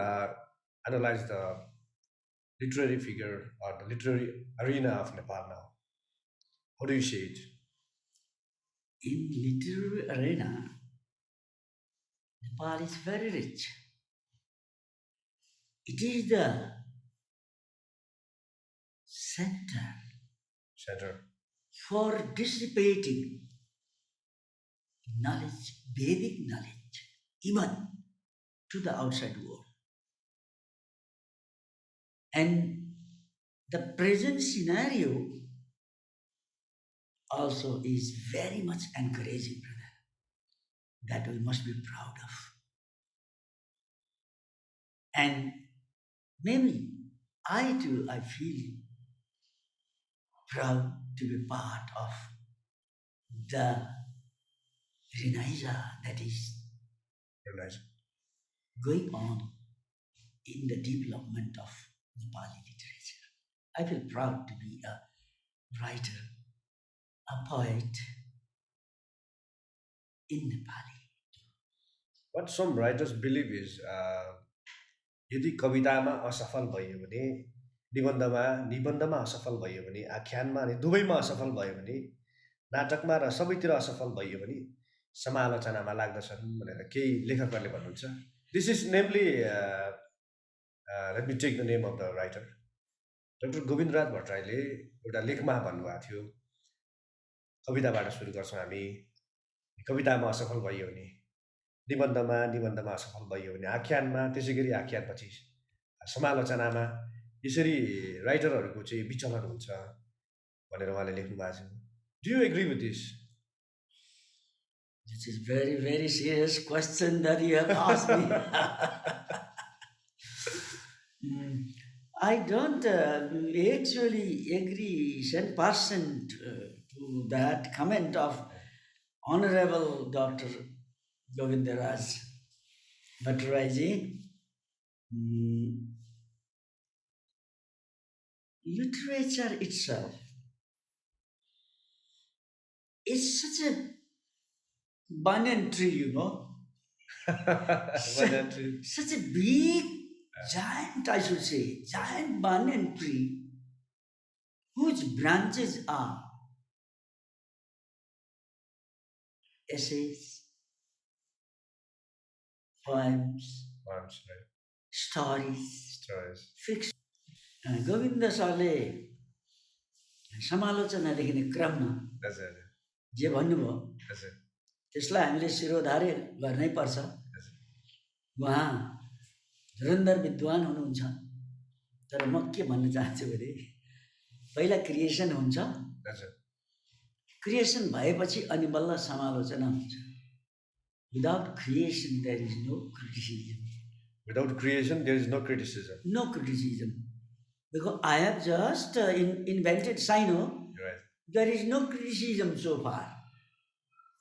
[SPEAKER 1] analyze the literary figure or the literary arena of Nepal now? How do you see it?
[SPEAKER 2] in literary arena, Nepal is very rich. It is the center for dissipating knowledge, Vedic knowledge, even to the outside world. And the present scenario also is very much encouraging, brother, that we must be proud of. And maybe I feel proud to be part of the renaissance that is
[SPEAKER 1] Very nice.
[SPEAKER 2] going on in the development of Nepali literature. I feel proud to be a writer, a poet in Nepali.
[SPEAKER 1] What some writers believe is यदि कवितामा असफल भयो भने निबन्धमा असफल भयो भने आख्यानमा अनि दुवैमा असफल भयो भने नाटकमा र सबैतिर असफल भयो भने समालोचनामा लाग्दछन् भनेर केही लेखकहरूले भन्नुहुन्छ. This is namely let me take the name of the writer doctor Govindraj भट्टराईले एउटा लेखमा भन्नुभएको थियो कविताबाट सुरु गर्छौँ हामी कवितामा असफल भयो भने निबन्धमा असफल भयो भने आख्यानमा त्यसै गरी आख्यानपछि समालोचनामा यसरी राइटरहरूको चाहिँ विचलन हुन्छ भनेर उहाँले लेख्नु भएको छ. Do you agree with this?
[SPEAKER 2] This is very, very serious question that you have asked me. Mm, I don't actually agree 10% to that comment of Honorable Dr. Govindaraj Bhattaraji. Mm, Literature itself is such a banyan tree,
[SPEAKER 1] Banyan tree.
[SPEAKER 2] such a big, giant, I should say, giant banyan tree whose branches are essays, poems,
[SPEAKER 1] Arms, right?
[SPEAKER 2] stories,
[SPEAKER 1] Stories.
[SPEAKER 2] fiction. Govind सरले समालोचना लेख्ने क्रममा
[SPEAKER 1] हजुर हजुर
[SPEAKER 2] जे भन्नुभयो
[SPEAKER 1] हजुर
[SPEAKER 2] त्यसलाई हामीले शिरोधार्य गर्नै पर्छ।
[SPEAKER 1] हजुर
[SPEAKER 2] उहाँ धुरन्धर विद्वान हुनुहुन्छ। तर म के भन्न चाहन्छु भने पहिला क्रिएसन हुन्छ,
[SPEAKER 1] हजुर
[SPEAKER 2] क्रिएसन भएपछि अनि बल्ल समालोचना हुन्छ। Without creation there is no criticism.
[SPEAKER 1] Without creation, there is no criticism.
[SPEAKER 2] No criticism. Because I have just invented Saino,
[SPEAKER 1] Right.
[SPEAKER 2] there is no criticism so far.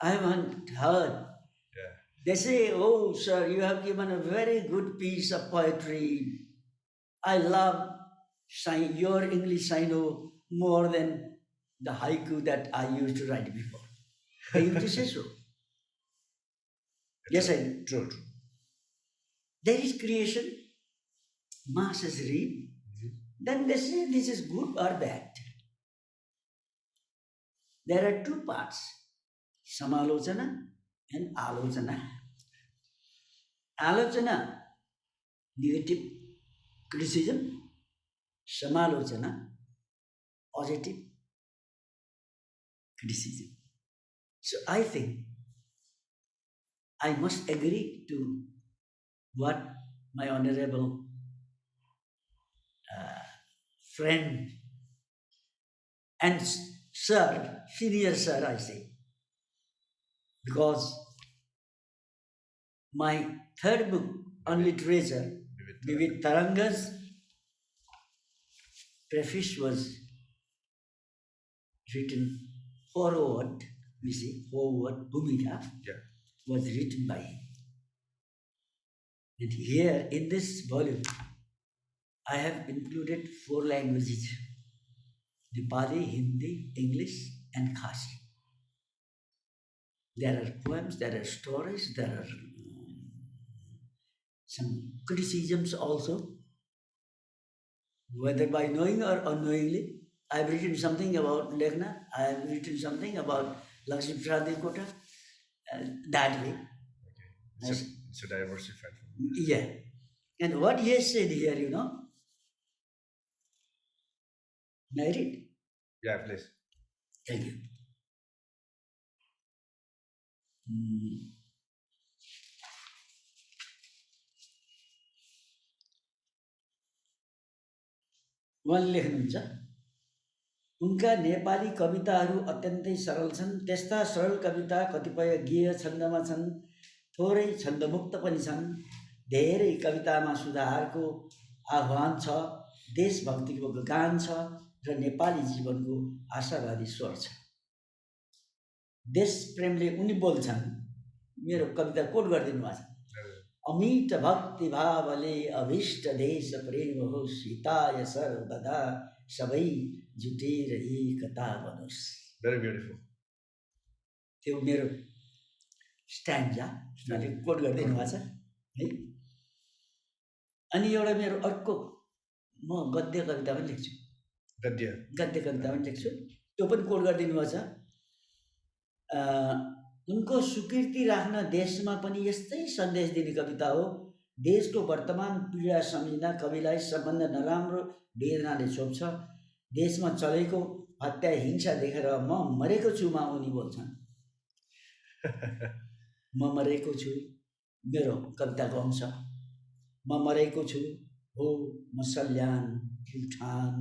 [SPEAKER 2] I haven't heard.
[SPEAKER 1] Yeah.
[SPEAKER 2] They say, oh, sir, you have given a very good piece of poetry. I love your English Saino more than the haiku that I used to write before. They used to say so. Yes, I do.
[SPEAKER 1] True, true.
[SPEAKER 2] There is creation, masses read, then they say this is good or bad. There are two parts, samalochana and alochana. Alochana, negative criticism, samalochana, positive criticism. So I think I must agree to what my honorable friend and sir, senior sir, I say, because my third book on literature, Vivid Tarangas, preface was written forward, we say, forward, Bhumika,
[SPEAKER 1] Yeah.
[SPEAKER 2] was written by him. And here in this volume, I have included 4 languages, Nepali, Hindi, English, and Khasi. There are poems, there are stories, there are some criticisms also, whether by knowing or unknowingly. I have written something about Leghna, I have written something about Lakshmi Prasad Kota, that way.
[SPEAKER 1] Okay. It's a diversified form.
[SPEAKER 2] Yeah. And what he has said here, may I read?
[SPEAKER 1] Yeah, please.
[SPEAKER 2] Thank you. उहाँले लेख्नुहुन्छ, उनका नेपाली कविताहरू अत्यन्तै सरल छन्। त्यस्ता सरल कविता कतिपय गेय छन्दमा छन्, थोरै छन्दमुक्त पनि छन्। धेरै कवितामा सुधारको आह्वान छ, देशभक्तिको गान छ र नेपाली जीवनको आशावादी स्वर छ। देश प्रेमले उनी बोल्छन्, मेरो कविता कोट गरिदिनु भएको छ। अमिट भक्ति भावले अभिष्ट देश प्रेम होस्, हिताय सर्वदा सबै जुटेर एकता बनोस्।
[SPEAKER 1] Very beautiful.
[SPEAKER 2] त्यो मेरो स्ट्यान्जा उहाँले कोट गरिदिनु भएको छ है। अनि एउटा मेरो अर्को म गद्य कविता पनि लेख्छु, गद्य कविता पनि लेख्छु, त्यो पनि कोट गरिदिनु भएको छ। उनको सुकृति राख्न देशमा पनि यस्तै सन्देश दिने कविता हो। देशको वर्तमान पीडा सम्झिँदा कविलाई सबभन्दा नराम्रो वेदनाले छोप्छ। देशमा चलेको हत्या हिंसा देखेर म मरेको छु मा उनी बोल्छन्। म मरेको छु, मेरो कविताको अंश, म मरेको छु हो मुसल्यान प्युठान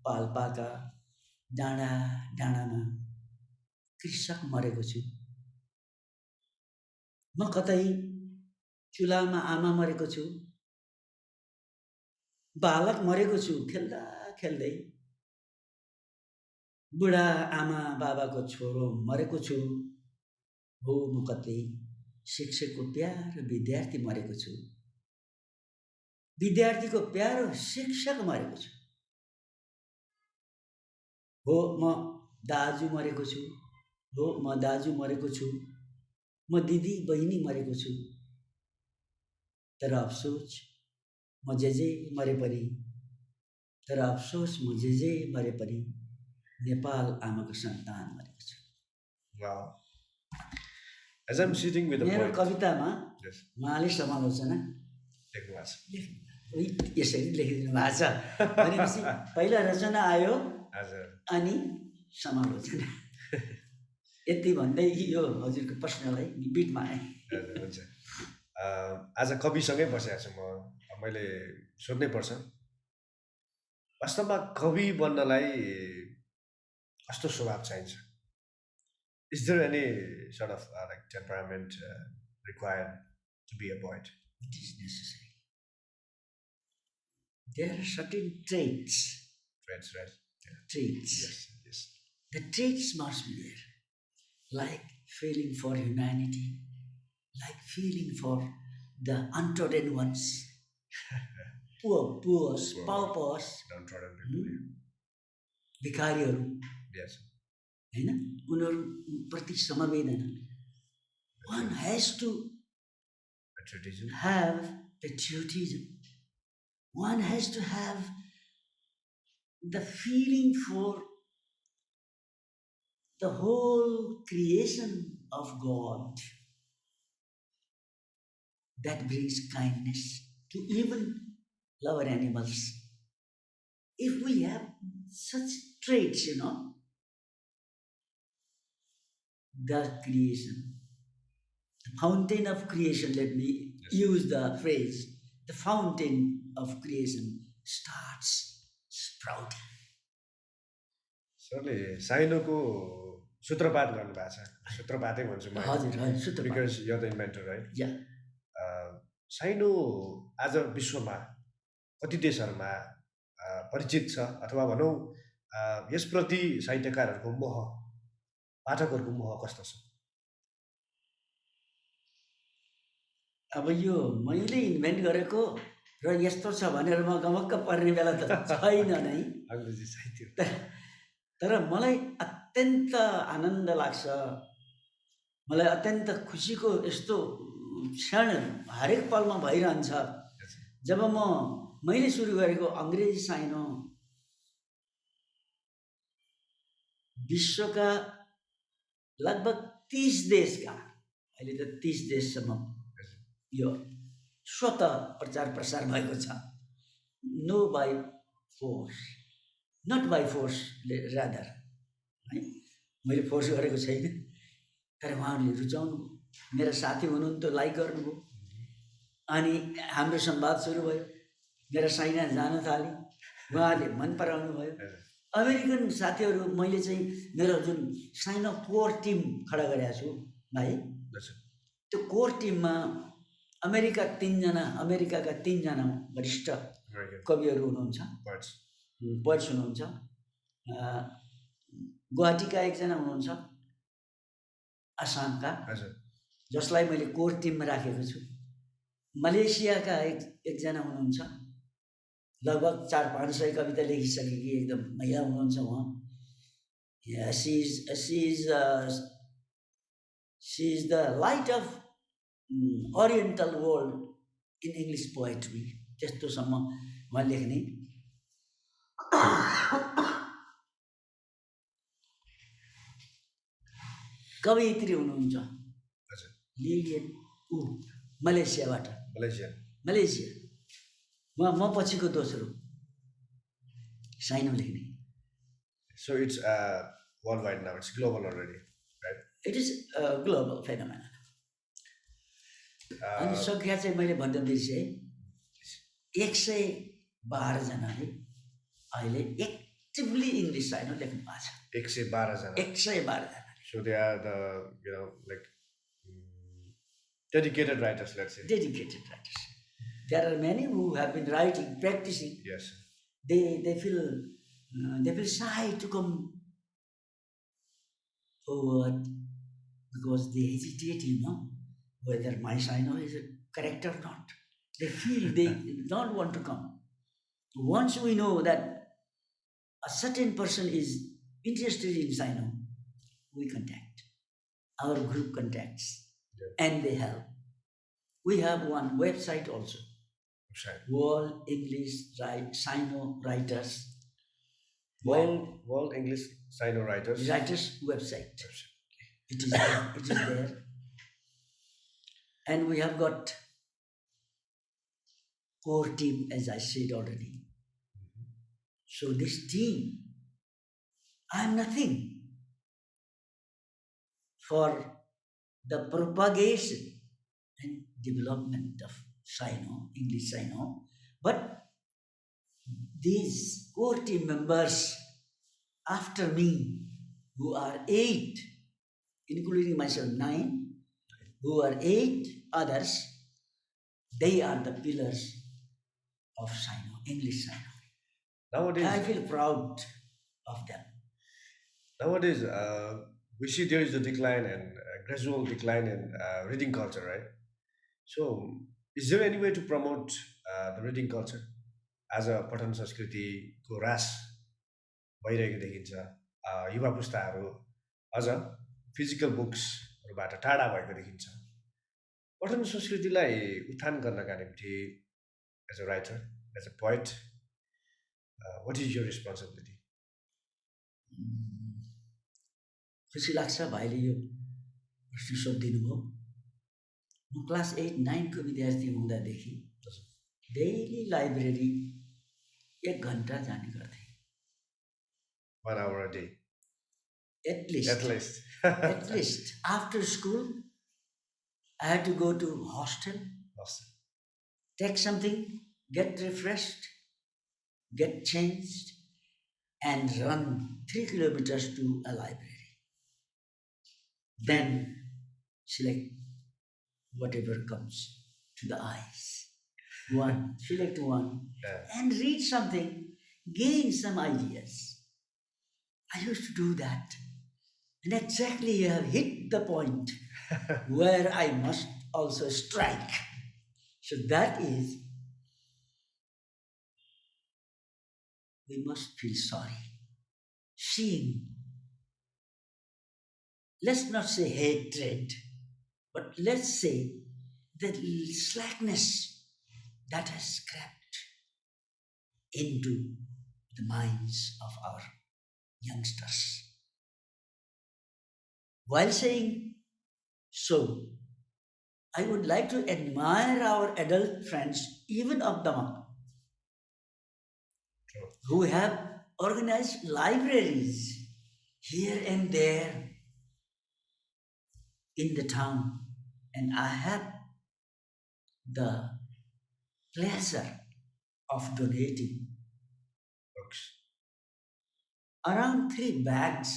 [SPEAKER 2] पाल्पाका डाँडा डाँडामा कृषक मरेको छु। म कतै चुलामा आमा मरेको छु, बालक मरेको छु खेल्दा खेल्दै, बुढा आमा बाबाको छोरो मरेको छु, हो म कतै शिक्षकको प्यारो विद्यार्थी मरेको छु, विद्यार्थीको प्यारो शिक्षक मरेको छु, हो म दाजु मरेको छु, हो म दाजु मरेको छु, म दिदी बहिनी मरेको छु, तर अफसोस म जे मरे पनि, तर अफसोस म जे मरे पनि नेपाल आमाको सन्तान मरेको छु।
[SPEAKER 1] Wow. As I'm sitting with the
[SPEAKER 2] मेरो
[SPEAKER 1] poet,
[SPEAKER 2] कवितामा
[SPEAKER 1] yes,
[SPEAKER 2] उहाँले समालोचना
[SPEAKER 1] लेख्नु भएको छ।
[SPEAKER 2] यसरी लेखिदिनु भएको छ भनेपछि पहिला रचना आयो
[SPEAKER 1] हजुर
[SPEAKER 2] अनि समालोचना यति भन्दै यो हजुरको प्रश्नलाई बिटमा आएँ।
[SPEAKER 1] हजुर हुन्छ। आज कविसँगै बसेको छु म। मैले सोध्नै पर्छ, वास्तवमा कवि बन्नलाई कस्तो स्वभाव चाहिन्छ? Is there any sort of like temperament required to be a poet?
[SPEAKER 2] It is necessary. There are certain traits.
[SPEAKER 1] Traits, right? Yeah.
[SPEAKER 2] Traits.
[SPEAKER 1] Yes, yes.
[SPEAKER 2] The traits must be there. Like feeling for humanity, like feeling for the untrodden ones, poor, paupers,
[SPEAKER 1] Downtrodden people.
[SPEAKER 2] भिखारीहरू,
[SPEAKER 1] Yes.
[SPEAKER 2] Hahn, उनीहरूप्रति समवेदना. One has to
[SPEAKER 1] Patriotism.
[SPEAKER 2] have patriotism. One has to have the feeling for the whole creation of God that brings kindness to even lower animals. If we have such traits, the creation, the fountain of creation, let me use the phrase, the fountain of creation starts sprouting.
[SPEAKER 1] सरले साइनोको सूत्रपात गर्नुभएको छ। सूत्रपातै भन्छु म।
[SPEAKER 2] हजुर सूत्रपात।
[SPEAKER 1] Because you're the inventor, right?
[SPEAKER 2] Yeah.
[SPEAKER 1] Saino आज विश्वमा कति देशहरूमा परिचित छ, अथवा भनौँ यसप्रति साहित्यकारहरूको मोह, पाठकहरूको मोह कस्तो छ?
[SPEAKER 2] अब यो मैले इन्भेन्ट गरेको र यस्तो छ भनेर म गमक्क पर्ने बेला त छैन नै।
[SPEAKER 1] अङ्ग्रेजी साहित्य।
[SPEAKER 2] तर मलाई अत्यन्त आनन्द लाग्छ, मलाई अत्यन्त खुसीको यस्तो क्षण हरेक पलमा भइरहन्छ जब मैले सुरु गरेको अङ्ग्रेजी साइनो विश्वका लगभग 30 देशका, अहिले त 30 देशसम्म यो स्वत प्रचार प्रसार भएको छ। No by force, not by force rather, है, मैले फोर्स गरेको छैन, तर उहाँहरूले रुचाउनु, मेरा साथी हुनुहुन्थ्यो, लाइक गर्नुभयो, अनि हाम्रो संवाद सुरु भयो, मेरा साइना जान थाले, उहाँहरूले मन पराउनु भयो। अमेरिकन साथीहरू, मैले चाहिँ मेरो जुन साइनो कोर टिम खडा गरेको छु भाइ, त्यो कोर टिममा अमेरिकाका 3जना वरिष्ठ कविहरू हुनुहुन्छ, पोइट्स हुनुहुन्छ, गुवाहाटीका एकजना हुनुहुन्छ, आसामका, जसलाई मैले कोर टिममा राखेको छु, मलेसियाका एकजना हुनुहुन्छ, लगभग 400-500 कविता लेखिसकेकी एकदम महिला हुनुहुन्छ उहाँ। She is the light of Oriental world in English poetry. त्यस्तोसम्म उहाँ लेख्ने। कवयित्री हुनुहुन्छ लिलियन मलेसियाबाट। मलेसिया उहाँ म पछिको दोस्रो साइनो लेख्ने।
[SPEAKER 1] So it's worldwide now. It's global already, right?
[SPEAKER 2] It is a global phenomenon. अनि सङ्ख्या चाहिँ मैले भन्न बिर्सेँ, 112 जनाले अहिले एक्टिभली इङ्ग्लिस साइनो लेख्नु भएको छ।
[SPEAKER 1] 112 जना।
[SPEAKER 2] 112 जना।
[SPEAKER 1] So they are the like Dedicated writers, let's say.
[SPEAKER 2] dedicated writers. There are many who have been writing, practicing.
[SPEAKER 1] Yes.
[SPEAKER 2] They feel shy to come forward because they hesitate, whether my Saino is correct or not. They feel they don't want to come. Once we know that a certain person is interested in Saino, we contact. Our group contacts and they help. We have one website also,
[SPEAKER 1] Right.
[SPEAKER 2] World English Saino Writers
[SPEAKER 1] World English Saino writers.
[SPEAKER 2] website. It is there. It is there. And we have got core team, as I said already. So this team, I am nothing for the propagation and development of Saino, English Saino, but these core team members after me, who are 8, including myself 9, who are 8 others, they are the pillars of Saino, English Saino.
[SPEAKER 1] Nowadays,
[SPEAKER 2] I feel proud of them.
[SPEAKER 1] nowadays, we see there is a decline and gradual decline in reading culture, right? So, is there any way to promote the reading culture as a पठन संस्कृतिको ह्रास भइरहेको देखिन्छ? युवा पुस्ताहरू अझ physical बुक्सहरूबाट टाढा भएको देखिन्छ। पठन संस्कृतिलाई उत्थान गर्नका निम्ति as a writer, as a poet, what is your responsibility?
[SPEAKER 2] खुसी लाग्छ भाइले यो प्रश्न सोधिदिनु भयो। म क्लास 8-9 को विद्यार्थी हुँदादेखि डेली लाइब्रेरी 1 घन्टा जाने गर्थेँ।
[SPEAKER 1] 1 hour a day.
[SPEAKER 2] At least.
[SPEAKER 1] At least.
[SPEAKER 2] At least. After school, I had to go to hostel,
[SPEAKER 1] Awesome.
[SPEAKER 2] take something, get refreshed, get changed, and run 3 kilometers to a library. Then select whatever comes to the eyes. Select one,
[SPEAKER 1] Yeah.
[SPEAKER 2] and read something, gain some ideas. I used to do that. And exactly you have hit the point where I must also strike. So that is, we must feel sorry. Seeing, let's not say hatred, but let's say the slackness that has crept into the minds of our youngsters. While saying so, I would like to admire our adult friends, even of Damak,
[SPEAKER 1] True.
[SPEAKER 2] who have organized libraries here and there in the town. And I have the pleasure of donating
[SPEAKER 1] Books.
[SPEAKER 2] around 3 bags,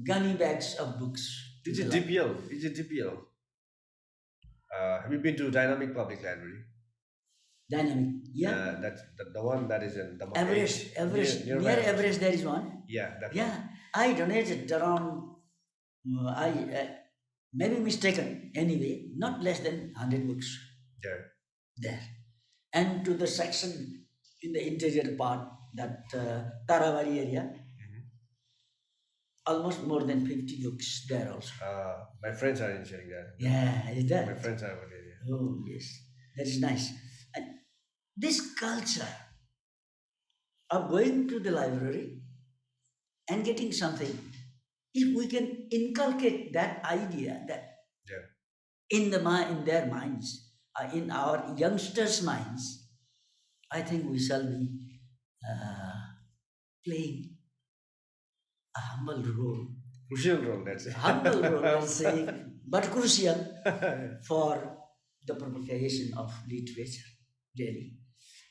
[SPEAKER 2] gunny bags of books. to
[SPEAKER 1] Is
[SPEAKER 2] the
[SPEAKER 1] it DPL? Is it DPL? Have you been to Dynamic Public Library?
[SPEAKER 2] Dynamic, yeah.
[SPEAKER 1] That's the one that is in the
[SPEAKER 2] Everest, near
[SPEAKER 1] nearby.
[SPEAKER 2] Everest, there is one.
[SPEAKER 1] Yeah, that one.
[SPEAKER 2] Yeah, I donated around, I may be mistaken anyway, not less than 100 books
[SPEAKER 1] There.
[SPEAKER 2] there. And to the section in the interior part, that Tarawari area, almost more than 50 books there also.
[SPEAKER 1] My friends are in sharing that.
[SPEAKER 2] Yeah, is that?
[SPEAKER 1] My friends are over there. Yeah.
[SPEAKER 2] Oh, yes, that is nice. And this culture of going to the library and getting something, if we can inculcate that idea that
[SPEAKER 1] Yeah.
[SPEAKER 2] in their minds, in our youngsters' minds, I think we shall be playing a humble role.
[SPEAKER 1] Crucial role, that's it.
[SPEAKER 2] Humble role, let's say, but crucial for the propagation of literature, really.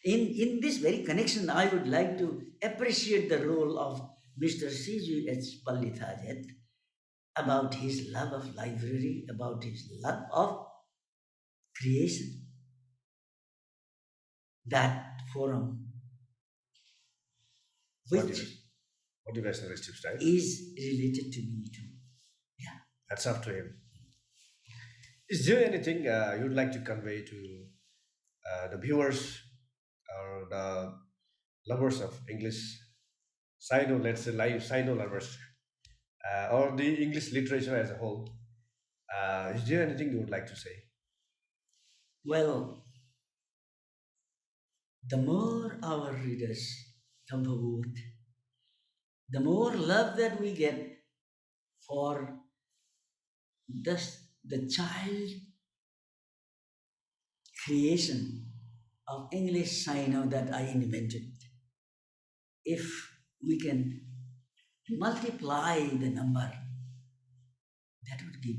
[SPEAKER 2] In this very connection, I would like to appreciate the role of Mr. C.G.H. Pallithajet about his love of library, about his love of creation, that forum, which
[SPEAKER 1] Motivational leadership style.
[SPEAKER 2] is related to me too. Yeah.
[SPEAKER 1] That's up to him. Is there anything you'd like to convey to the viewers or the lovers of English? Saino, let's say live Saino lovers, or the English literature as a whole. Is there anything you would like to say?
[SPEAKER 2] Well, the more our readers come forward, the more love that we get for the child creation of English Saino that I invented. If we can multiply the number, that would give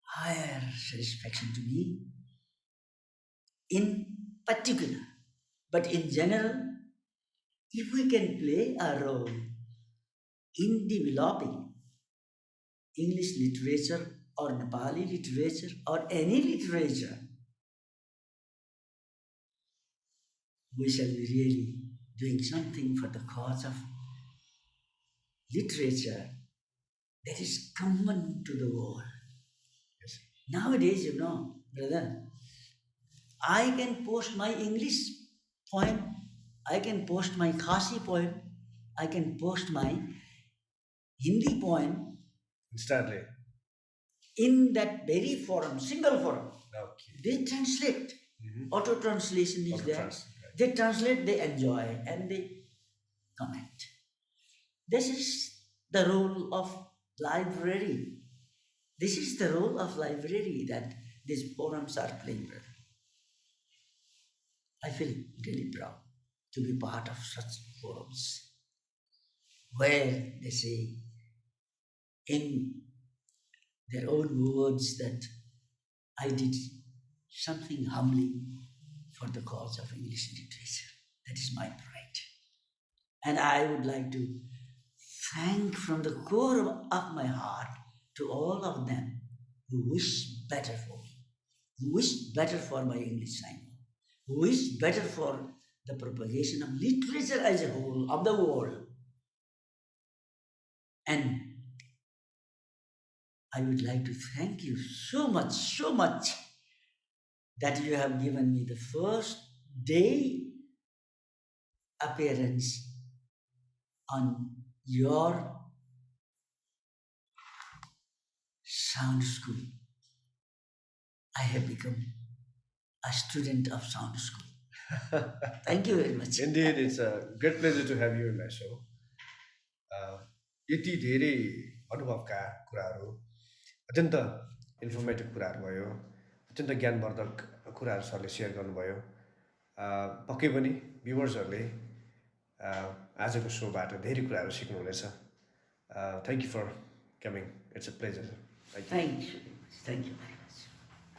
[SPEAKER 2] higher satisfaction to me in particular. But in general, if we can play a role in developing English literature or Nepali literature or any literature, we shall be really doing something for the cause of literature that is common to the world.
[SPEAKER 1] Yes.
[SPEAKER 2] Nowadays, brother, I can post my English poem, I can post my Khasi poem, I can post my Hindi poem
[SPEAKER 1] Instantly.
[SPEAKER 2] in that very forum, single forum.
[SPEAKER 1] Okay.
[SPEAKER 2] They translate.
[SPEAKER 1] Mhm.
[SPEAKER 2] Auto translation is there.
[SPEAKER 1] Auto-trans, right.
[SPEAKER 2] They translate, they enjoy, and they comment. This is the role of library. This is the role of library that these forums are playing. I feel really proud to be part of such forums where they say in their own words that I did something humbly for the cause of English literature. That is my pride. And I would like to thank from the core of my heart to all of them who wish better for me, who wish better for my English sign, who wish better for the propagation of literature as a whole of the world. And I would like to thank you so much that you have given me the first day appearance on your sound school. I have become a student of sound school. Thank you very much.
[SPEAKER 1] Indeed, it's a great pleasure to have you in my show. यति धेरै अनुभवका कुराहरू, अत्यन्त informative कुराहरू भयो, अत्यन्त ज्ञानवर्धक कुराहरू सरले share गर्नुभयो। पक्कै पनि भ्युवर्सहरूले आजको सोबाट धेरै कुराहरू सिक्नुहुनेछ। Thank you for coming, it's a pleasure.
[SPEAKER 2] Thank you very much. Thank you.